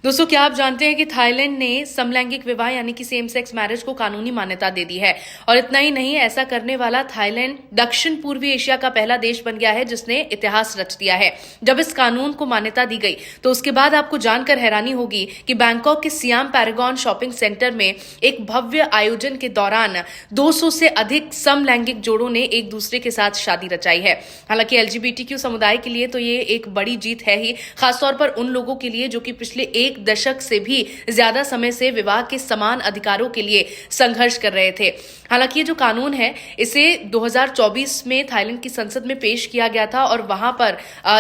दोस्तों, क्या आप जानते हैं कि थाईलैंड ने समलैंगिक विवाह यानी कि सेम सेक्स मैरिज को कानूनी मान्यता दे दी है। और इतना ही नहीं, ऐसा करने वाला थाईलैंड दक्षिण पूर्वी एशिया का पहला देश बन गया है जिसने इतिहास रच दिया है। जब इस कानून को मान्यता दी गई तो उसके बाद आपको जानकर हैरानी होगी कि बैंकॉक के सियाम पैरागॉन शॉपिंग सेंटर में एक भव्य आयोजन के दौरान 200 से अधिक समलैंगिक जोड़ों ने एक दूसरे के साथ शादी रचाई है। हालांकि एलजीबीटीक्यू समुदाय के लिए तो ये एक बड़ी जीत है ही, खासतौर पर उन लोगों के लिए जो कि पिछले एक दशक से भी ज्यादा समय से विवाह के समान अधिकारों के लिए संघर्ष कर रहे थे। हालांकि ये जो कानून है इसे 2024 में थाईलैंड की संसद में पेश किया गया था और वहां पर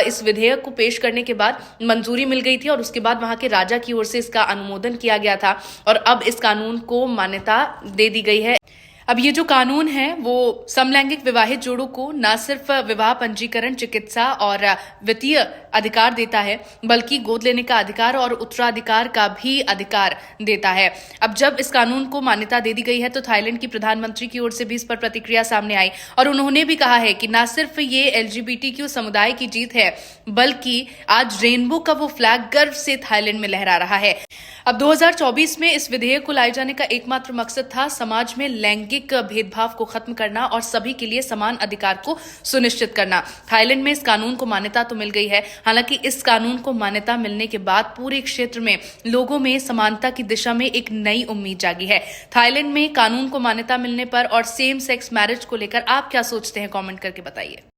इस विधेयक को पेश करने के बाद मंजूरी मिल गई थी और उसके बाद वहां के राजा की ओर से इसका अनुमोदन किया गया था और अब इस कानून को मान्यता दे दी गई है। अब ये जो कानून है वो समलैंगिक विवाहित जोड़ों को न सिर्फ विवाह पंजीकरण, चिकित्सा और वित्तीय अधिकार देता है बल्कि गोद लेने का अधिकार और उत्तराधिकार का भी अधिकार देता है। अब जब इस कानून को मान्यता दे दी गई है तो थाईलैंड की प्रधानमंत्री की ओर से भी इस पर प्रतिक्रिया सामने आई और उन्होंने भी कहा है कि न सिर्फ ये एलजीबीटीक्यू समुदाय की जीत है बल्कि आज रेनबो का वो फ्लैग गर्व से थाईलैंड में लहरा रहा है। अब 2024 में इस विधेयक को लाए जाने का एकमात्र मकसद था समाज में लैंगिक भेदभाव को खत्म करना और सभी के लिए समान अधिकार को सुनिश्चित करना। थाईलैंड में इस कानून को मान्यता तो मिल गई है, हालांकि इस कानून को मान्यता मिलने के बाद पूरे क्षेत्र में लोगों में समानता की दिशा में एक नई उम्मीद जागी है। थाईलैंड में कानून को मान्यता मिलने पर और सेम सेक्स मैरिज को लेकर आप क्या सोचते हैं, कमेंट करके बताइए।